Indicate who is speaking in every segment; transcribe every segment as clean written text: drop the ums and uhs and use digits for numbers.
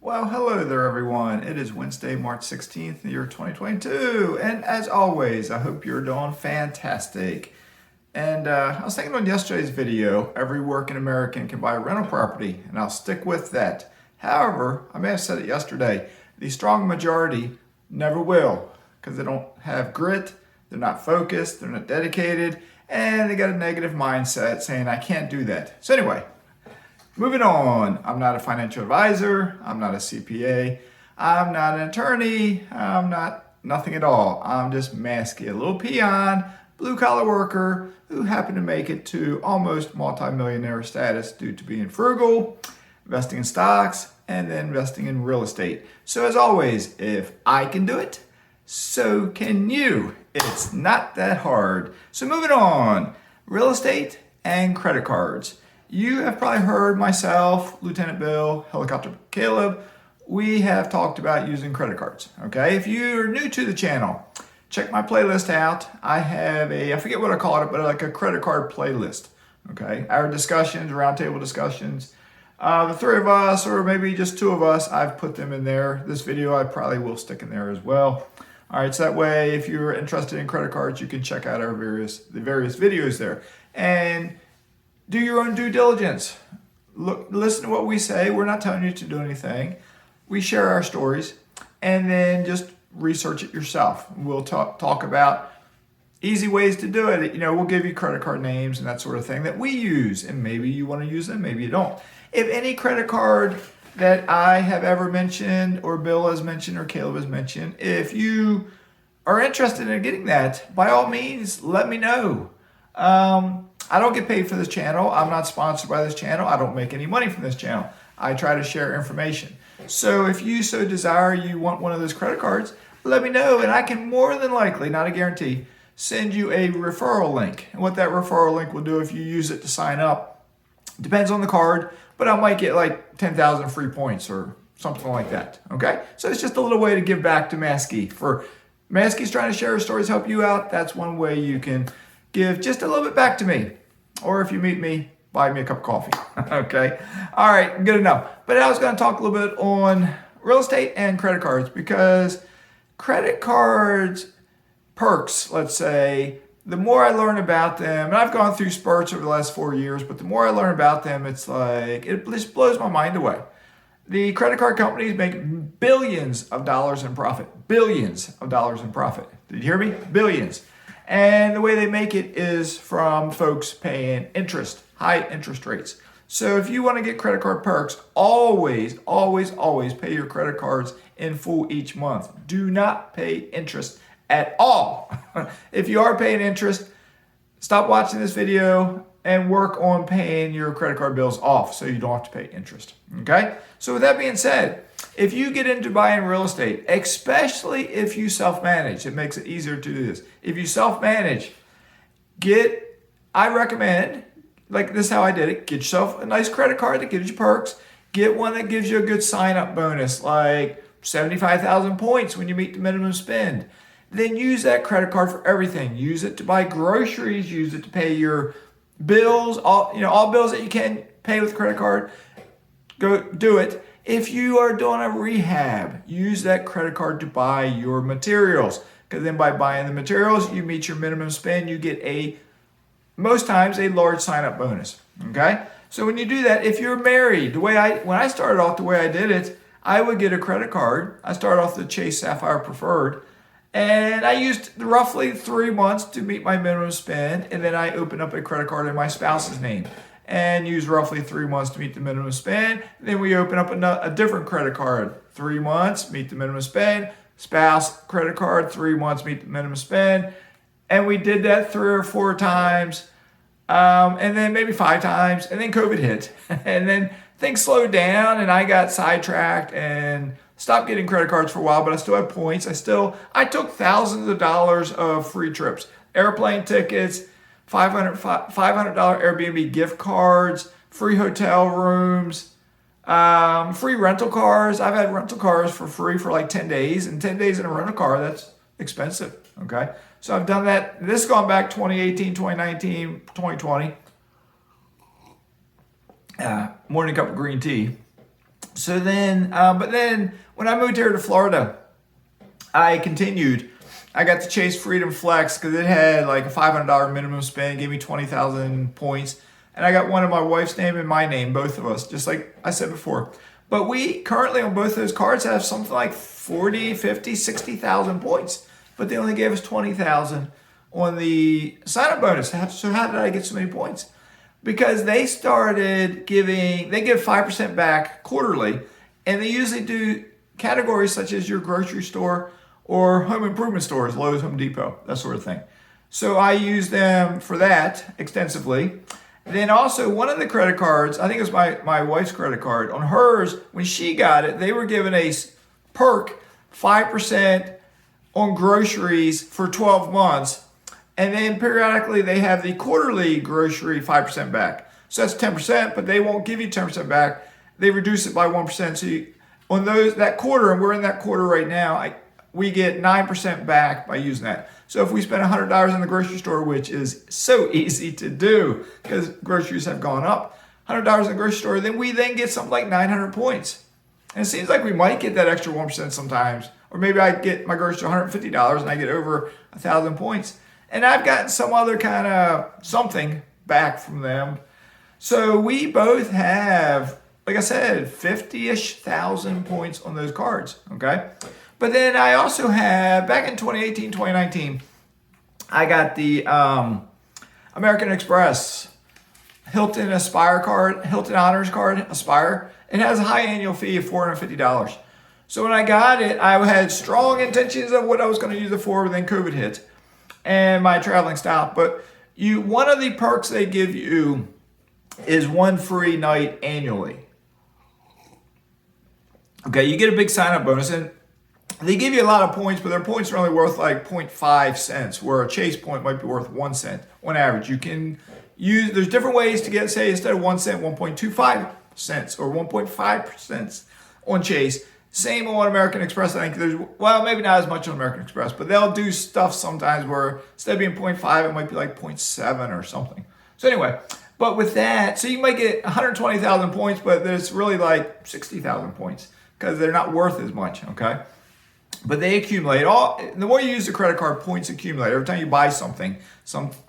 Speaker 1: Well, hello there, everyone. It is Wednesday, March 16th, the year 2022. And as always, I hope you're doing fantastic. And I was thinking on yesterday's video, every working American can buy a rental property, and I'll stick with that. However, I may have said it yesterday, the strong majority never will because they don't have grit, they're not focused, they're not dedicated, and they got a negative mindset saying, I can't do that. So anyway, moving on, I'm not a financial advisor, I'm not a CPA, I'm not an attorney, I'm not nothing at all. I'm just Masky, a little peon, blue collar worker who happened to make it to almost multimillionaire status due to being frugal, investing in stocks, and then investing in real estate. So as always, if I can do it, so can you. It's not that hard. So moving on, real estate and credit cards. You have probably heard myself, Lieutenant Bill, Helicopter Caleb, we have talked about using credit cards, okay? If you're new to the channel, check my playlist out. I have I forget what I call it, but like a credit card playlist, okay? Our discussions, roundtable discussions, the three of us, or maybe just two of us, I've put them in there. This video I probably will stick in there as well. All right, so that way, if you're interested in credit cards, you can check out the various videos there. And do your own due diligence. Look, listen to what we say. We're not telling you to do anything. We share our stories, and then just research it yourself. We'll talk about easy ways to do it. You know, we'll give you credit card names and that sort of thing that we use, and maybe you want to use them, maybe you don't. If any credit card that I have ever mentioned, or Bill has mentioned, or Caleb has mentioned, if you are interested in getting that, by all means, let me know. I don't get paid for this channel. I'm not sponsored by this channel. I don't make any money from this channel. I try to share information. So if you so desire, you want one of those credit cards, let me know, and I can more than likely, not a guarantee, send you a referral link. And what that referral link will do if you use it to sign up, depends on the card, but I might get like 10,000 free points or something like that, okay? So it's just a little way to give back to Masky. For Masky's trying to share his stories, help you out, that's one way you can give just a little bit back to me. Or if you meet me, buy me a cup of coffee, okay? All right, good enough. But I was gonna talk a little bit on real estate and credit cards, because credit cards perks, let's say, the more I learn about them, and I've gone through spurts over the last 4 years, but the more I learn about them, it's like, it just blows my mind away. The credit card companies make billions of dollars in profit. Billions of dollars in profit. Did you hear me? Billions. And the way they make it is from folks paying interest, high interest rates. So if you want to get credit card perks, always, always, always pay your credit cards in full each month. Do not pay interest at all. If you are paying interest, stop watching this video and work on paying your credit card bills off so you don't have to pay interest, okay? So with that being said, if you get into buying real estate, especially if you self-manage, it makes it easier to do this. If you self-manage, I recommend, like this is how I did it, get yourself a nice credit card that gives you perks. Get one that gives you a good sign-up bonus, like 75,000 points when you meet the minimum spend. Then use that credit card for everything. Use it to buy groceries, use it to pay your bills, all bills that you can pay with credit card. Go do it. If you are doing a rehab, use that credit card to buy your materials. Because then by buying the materials, you meet your minimum spend, you get most times a large sign-up bonus, okay? So when you do that, if you're married, when I started off the way I did it, I would get a credit card. I started off the Chase Sapphire Preferred, and I used roughly 3 months to meet my minimum spend, and then I opened up a credit card in my spouse's name and use roughly 3 months to meet the minimum spend. Then we open up a different credit card. 3 months, meet the minimum spend. Spouse credit card, 3 months, meet the minimum spend. And we did that 3 or 4 times, and then maybe 5 times, and then COVID hit. And then things slowed down, and I got sidetracked and stopped getting credit cards for a while, but I still have points. I took thousands of dollars of free trips, airplane tickets, $500 Airbnb gift cards, free hotel rooms, free rental cars. I've had rental cars for free for like 10 days, and 10 days in a rental car, that's expensive, okay? So I've done that. This has gone back 2018, 2019, 2020. Morning cup of green tea. So then, but then when I moved here to Florida, I continued. I got to Chase Freedom Flex because it had like a $500 minimum spend, gave me 20,000 points. And I got one of my wife's name and my name, both of us, just like I said before. But we currently on both those cards have something like 40, 50, 60,000 points. But they only gave us 20,000 on the sign-up bonus. So how did I get so many points? Because they started giving, they give 5% back quarterly. And they usually do categories such as your grocery store or home improvement stores, Lowe's, Home Depot, that sort of thing. So I use them for that extensively. Then also one of the credit cards, I think it was my wife's credit card, on hers, when she got it, they were given a perk, 5% on groceries for 12 months. And then periodically they have the quarterly grocery 5% back. So that's 10%, but they won't give you 10% back. They reduce it by 1%. So on that quarter, and we're in that quarter right now, we get 9% back by using that. So if we spend $100 in the grocery store, which is so easy to do because groceries have gone up, $100 in the grocery store, then we get something like 900 points. And it seems like we might get that extra 1% sometimes. Or maybe I get my grocery $150 and I get over 1,000 points. And I've gotten some other kind of something back from them. So we both have, like I said, 50-ish thousand points on those cards, okay? But then I also have, back in 2018, 2019, I got the American Express Hilton Aspire card, Hilton Honors card, Aspire. It has a high annual fee of $450. So when I got it, I had strong intentions of what I was going to use it for, but then COVID hit and my traveling stopped. But one of the perks they give you is one free night annually. Okay, you get a big sign-up bonus, and they give you a lot of points, but their points are only worth like 0.5 cents, where a Chase point might be worth 1 cent on average. You can use, there's different ways to get, say, instead of 1 cent, 1.25 cents or 1.5 cents on Chase. Same on American Express. I think there's, well, maybe not as much on American Express, but they'll do stuff sometimes where instead of being 0.5, it might be like 0.7 or something. So anyway, but with that, so you might get 120,000 points, but there's really like 60,000 points because they're not worth as much, okay? But they accumulate. The more you use the credit card, points accumulate. Every time you buy something,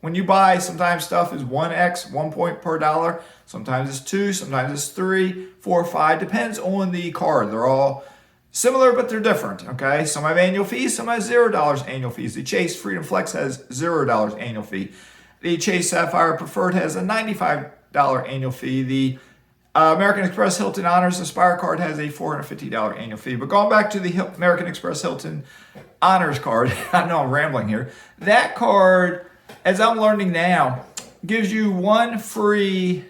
Speaker 1: when you buy, sometimes stuff is 1x, 1 point per dollar. Sometimes it's 2, sometimes it's 3, 4, 5. Depends on the card. They're all similar, but they're different, okay? Some have annual fees, some have $0 annual fees. The Chase Freedom Flex has $0 annual fee. The Chase Sapphire Preferred has a $95 annual fee. The American Express Hilton Honors Aspire card has a $450 annual fee. But going back to the American Express Hilton Honors card, I know I'm rambling here. That card, as I'm learning now, gives you one free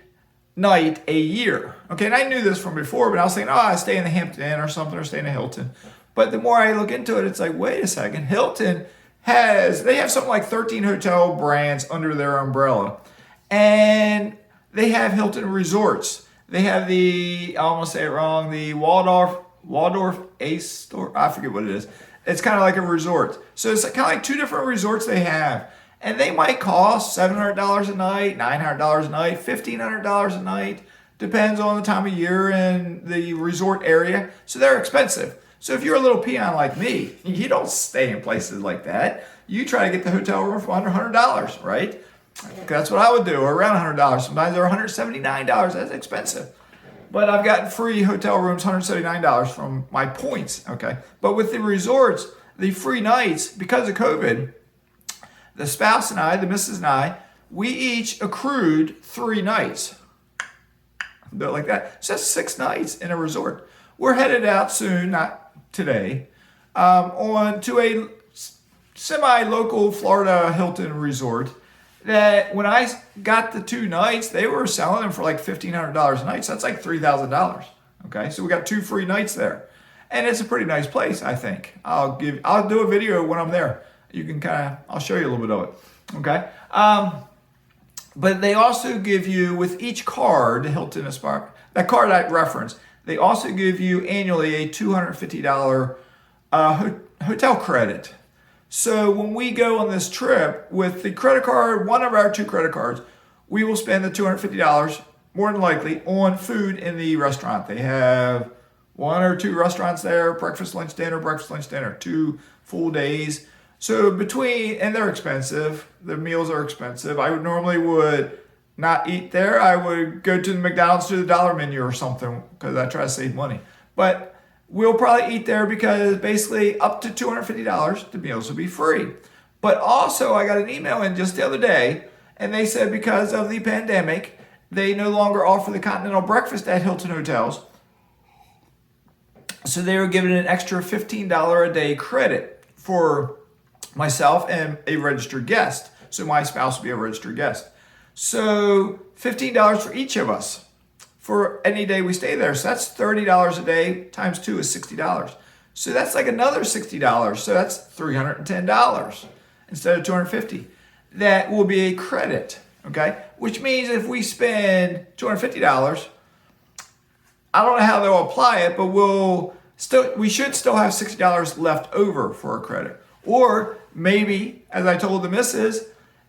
Speaker 1: night a year. Okay, and I knew this from before, but I was thinking, I stay in the Hampton Inn or something, or stay in a Hilton. But the more I look into it, it's like, wait a second, Hilton they have something like 13 hotel brands under their umbrella. And they have Hilton Resorts. They have I almost say it wrong, the Waldorf Astoria, I forget what it is. It's kind of like a resort. So it's kind of like 2 different resorts they have. And they might cost $700 a night, $900 a night, $1,500 a night. Depends on the time of year and the resort area. So they're expensive. So if you're a little peon like me, you don't stay in places like that. You try to get the hotel room for under $100, right? That's what I would do, or around $100. Sometimes they're $179. That's expensive. But I've gotten free hotel rooms, $179 from my points, okay? But with the resorts, the free nights, because of COVID, the spouse and I, the missus and I, we each accrued 3 nights. They're like that. So that's 6 nights in a resort. We're headed out soon, not today, on to a semi-local Florida Hilton resort that when I got the 2 nights, they were selling them for like $1,500 a night. So that's like $3,000. Okay, so we got 2 free nights there, and it's a pretty nice place. I think I'll do a video when I'm there. You can I'll show you a little bit of it. Okay, but they also give you with each card, Hilton Aspire, that card I referenced. They also give you annually a $250 hotel credit. So when we go on this trip with the credit card, one of our 2 credit cards, we will spend the $250 more than likely on food in the restaurant. They have one or two restaurants there, breakfast, lunch, dinner, 2 full days. So and they're expensive. The meals are expensive. I would not eat there. I would go to the McDonald's to the dollar menu or something because I try to save money. But we'll probably eat there because basically up to $250, the meals will be free. But also I got an email in just the other day and they said because of the pandemic, they no longer offer the continental breakfast at Hilton hotels. So they were giving an extra $15 a day credit for myself and a registered guest. So my spouse will be a registered guest. So $15 for each of us for any day we stay there. So that's $30 a day times 2 is $60. So that's like another $60. So that's $310 instead of $250. That will be a credit, okay? Which means if we spend $250, I don't know how they'll apply it, but we should still have $60 left over for a credit. Or maybe, as I told the missus,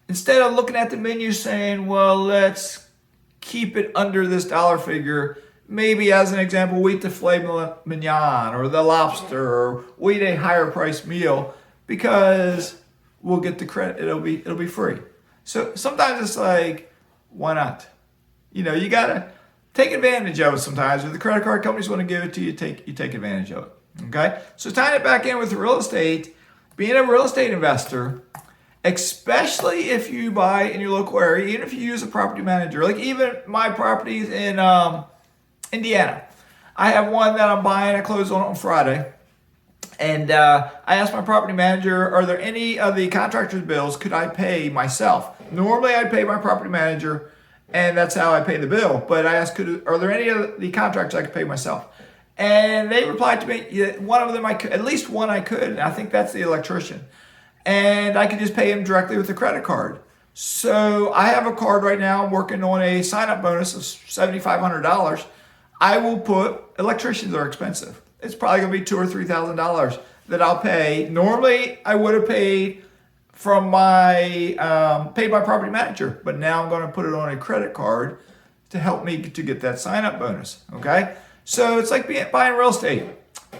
Speaker 1: instead of looking at the menu saying, well, let's keep it under this dollar figure, maybe as an example, we eat the filet mignon or the lobster, or we eat a higher priced meal because we'll get the credit. It'll be free. So sometimes it's like, why not? You gotta take advantage of it sometimes. If the credit card companies want to give it to you, you take advantage of it. Okay? So tying it back in with real estate, being a real estate investor, especially if you buy in your local area, even if you use a property manager, like even my properties in Indiana. I have one that I'm buying. I closed on Friday. And I asked my property manager, are there any of the contractor's bills could I pay myself? Normally I'd pay my property manager and that's how I pay the bill. But I asked, are there any of the contractors I could pay myself? And they replied to me, yeah, one of them I could, at least one I could. And I think that's the electrician. And I could just pay him directly with a credit card. So I have a card right now. I'm working on a sign-up bonus of $7,500. I will put, electricians are expensive. It's probably going to be $2,000 or $3,000 that I'll pay. Normally, I would have paid from paid my property manager, but now I'm going to put it on a credit card to help me to get that sign-up bonus. Okay, so it's like buying real estate.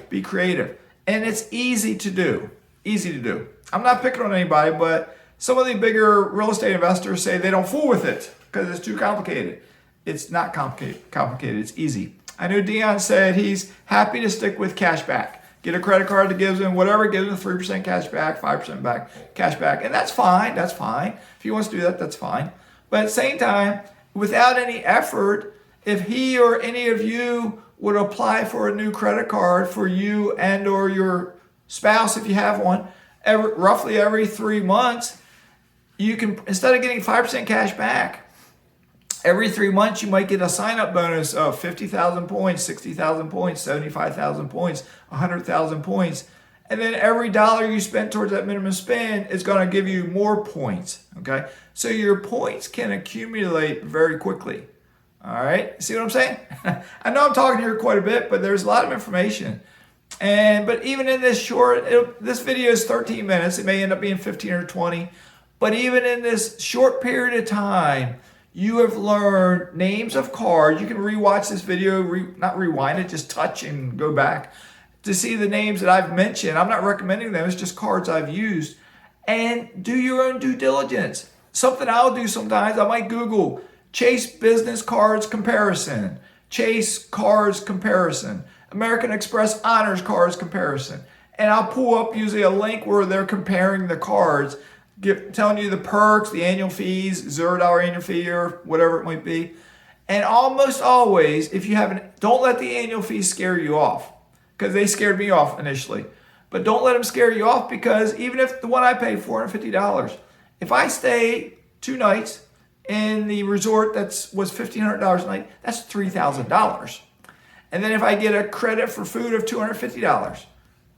Speaker 1: Be creative, and it's easy to do. Easy to do. I'm not picking on anybody, but some of the bigger real estate investors say they don't fool with it because it's too complicated. It's not complicated. It's easy. I know Dion said he's happy to stick with cash back. Get a credit card that gives him whatever, gives him 3% cash back, 5% back, cash back. And that's fine. That's fine. If he wants to do that, that's fine. But at the same time, without any effort, if he or any of you would apply for a new credit card for you and or your spouse, if you have one, roughly every 3 months, you can, instead of getting 5% cash back, every 3 months, you might get a sign-up bonus of 50,000 points, 60,000 points, 75,000 points, 100,000 points. And then every dollar you spend towards that minimum spend is going to give you more points, okay? So your points can accumulate very quickly, all right? See what I'm saying? I know I'm talking here quite a bit, but there's a lot of information. But even in this this video is 13 minutes. It may end up being 15 or 20. But even in this short period of time, you have learned names of cards. You can rewatch this video, not rewind it, just touch and go back to see the names that I've mentioned. I'm not recommending them. It's just cards I've used. And do your own due diligence. Something I'll do sometimes, I might Google Chase Business Cards Comparison, Chase Cards Comparison, American Express Honors Cards Comparison. And I'll pull up usually a link where they're comparing the cards, telling you the perks, the annual fees, $0 annual fee or whatever it might be. And almost always, if you haven't, don't let the annual fees scare you off, because they scared me off initially. But don't let them scare you off, because even if the one I paid $450, if I stay 2 nights in the resort was $1,500 a night, that's $3,000. And then if I get a credit for food of $250,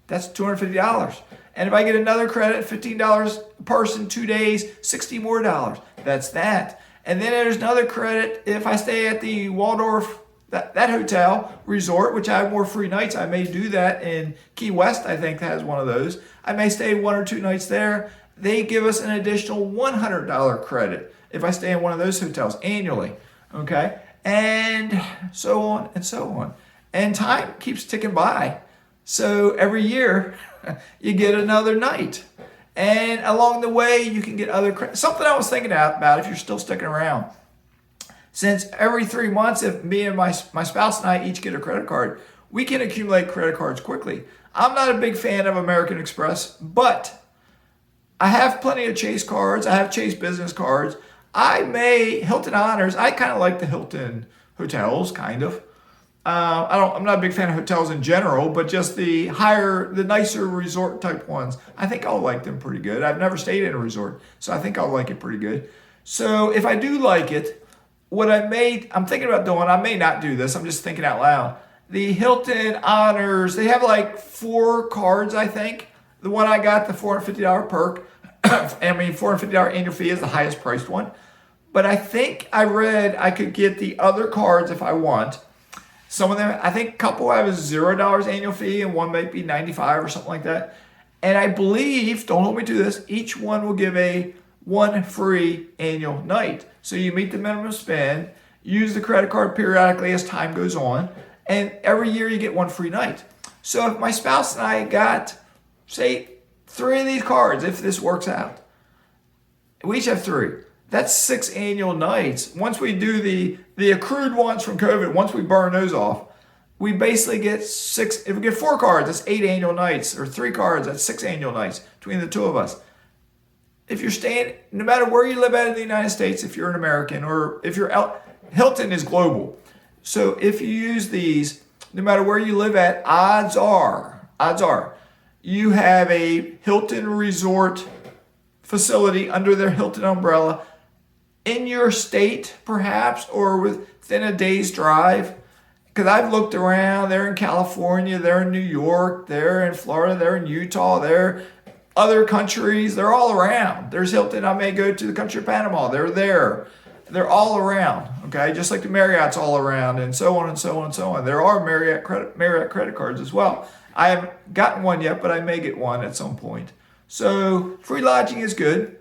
Speaker 1: that's $250. And if I get another credit, $15 a person, 2 days, $60 more. That's that. And then there's another credit if I stay at the Waldorf, that hotel resort, which I have more free nights. I may do that in Key West, I think has one of those. I may stay 1 or 2 nights there. They give us an additional $100 credit if I stay in one of those hotels annually. Okay? And so on and so on. and time keeps ticking by. So every year you get another night. And along the way, you can get other credit. Something I was thinking about if you're still sticking around. Since every 3 months, if me and my spouse and I each get a credit card, we can accumulate credit cards quickly. I'm not a big fan of American Express, but I have plenty of Chase cards. I have Chase business cards. Hilton Honors. I kind of like the Hilton hotels, kind of. I'm not a big fan of hotels in general, but just the nicer resort type ones. I think I'll like them pretty good. I've never stayed in a resort, so I think I'll like it pretty good. So if I do like it, I'm thinking about doing, I may not do this, I'm just thinking out loud. The Hilton Honors, they have like 4 cards, I think. The one I got, the $450 perk, $450 annual fee is the highest priced one. But I think I read I could get the other cards if I want. Some of them, I think a couple have a $0 annual fee and one might be $95 or something like that. And I believe, don't hold me to this, each one will give one free annual night. So you meet the minimum spend, use the credit card periodically as time goes on, and every year you get one free night. So if my spouse and I got, say, 3 of these cards, if this works out, we each have 3. That's 6 annual nights. Once we do the accrued ones from COVID, once we burn those off, we basically get 6. If we get 4 cards, that's 8 annual nights, or 3 cards, that's 6 annual nights between the 2 of us. If you're staying, no matter where you live at in the United States, if you're an American or if you're out, Hilton is global. So if you use these, no matter where you live at, odds are, you have a Hilton resort facility under their Hilton umbrella in your state, perhaps, or within a day's drive. Because I've looked around, they're in California, they're in New York, they're in Florida, they're in Utah, they're other countries, they're all around. There's Hilton, I may go to the country of Panama, they're there. They're all around, okay? Just like the Marriott's all around, and so on and so on and so on. There are Marriott credit cards as well. I haven't gotten one yet, but I may get one at some point. So free lodging is good.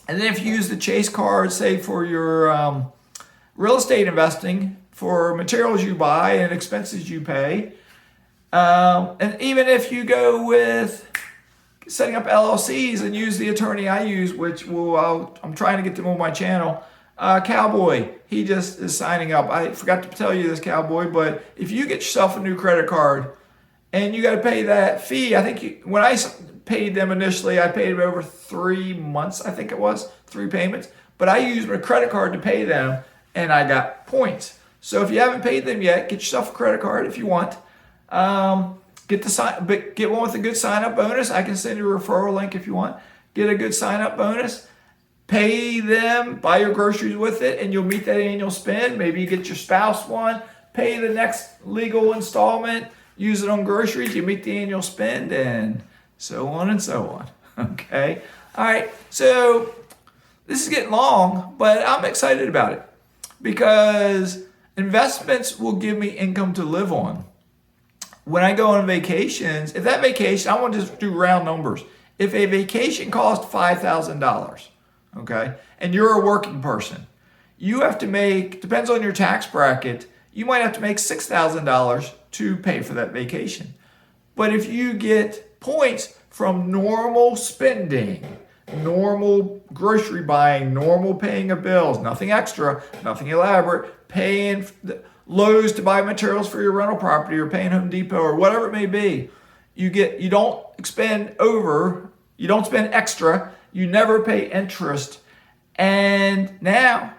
Speaker 1: And then if you use the Chase card, say for your real estate investing, for materials you buy and expenses you pay, and even if you go with setting up LLCs and use the attorney I use, which I'm trying to get them on my channel, Cowboy, he just is signing up. I forgot to tell you this, Cowboy, but if you get yourself a new credit card and you got to pay that fee, I think when I paid them initially, I paid them over 3 months, I think it was, 3 payments. But I used my credit card to pay them, and I got points. So if you haven't paid them yet, get yourself a credit card if you want. Get one with a good sign-up bonus. I can send you a referral link if you want. Get a good sign-up bonus. Pay them, buy your groceries with it, and you'll meet that annual spend. Maybe you get your spouse one. Pay the next legal installment. Use it on groceries. You meet the annual spend, and so on and so on. Okay? All right. So this is getting long, but I'm excited about it because investments will give me income to live on. When I go on vacations, if that vacation, I want to just do round numbers. If a vacation costs $5,000, okay, and you're a working person, you have to make, depends on your tax bracket, you might have to make $6,000 to pay for that vacation. But if you get points from normal spending, normal grocery buying, normal paying of bills, nothing extra, nothing elaborate, paying Lowe's to buy materials for your rental property or paying Home Depot or whatever it may be, you don't spend extra, you never pay interest, and now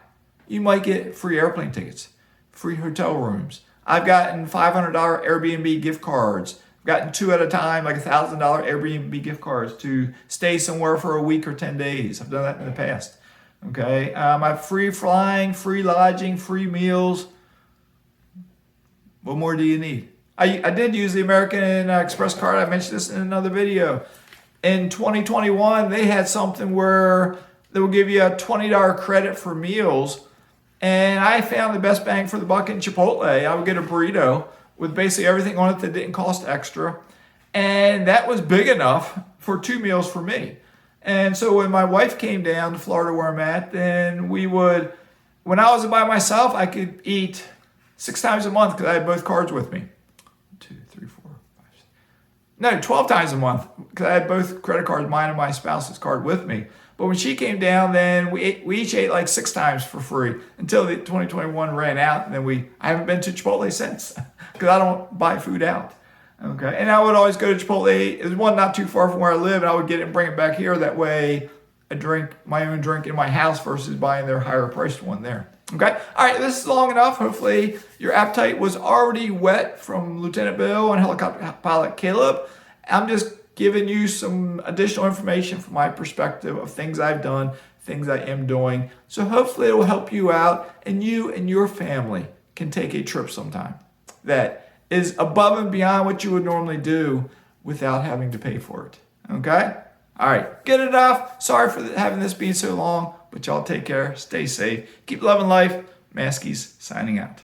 Speaker 1: you might get free airplane tickets, free hotel rooms. I've gotten $500 Airbnb gift cards. I've gotten 2 at a time, like $1,000 Airbnb gift cards to stay somewhere for a week or 10 days. I've done that in the past. Okay, I have free flying, free lodging, free meals. What more do you need? I did use the American Express card. I mentioned this in another video. In 2021, they had something where they will give you a $20 credit for meals. And I found the best bang for the buck in Chipotle. I would get a burrito with basically everything on it that didn't cost extra. And that was big enough for 2 meals for me. And so when my wife came down to Florida where I'm at, then when I was by myself, I could eat 6 times a month because I had both cards with me. No, 12 times a month, because I had both credit cards, mine and my spouse's card with me. But when she came down, then we each ate like 6 times for free until the 2021 ran out. And then I haven't been to Chipotle since because I don't buy food out. Okay. And I would always go to Chipotle. There's one not too far from where I live, and I would get it and bring it back here. That way I drink my own drink in my house versus buying their higher priced one there. Okay. All right. This is long enough. Hopefully your appetite was already wet from Lieutenant Bill and Helicopter Pilot Caleb. I'm just giving you some additional information from my perspective of things I've done, things I am doing. So hopefully it will help you out and you and your family can take a trip sometime that is above and beyond what you would normally do without having to pay for it. Okay? All right. Good enough. Sorry for having this be so long, but y'all take care. Stay safe. Keep loving life. Maskies signing out.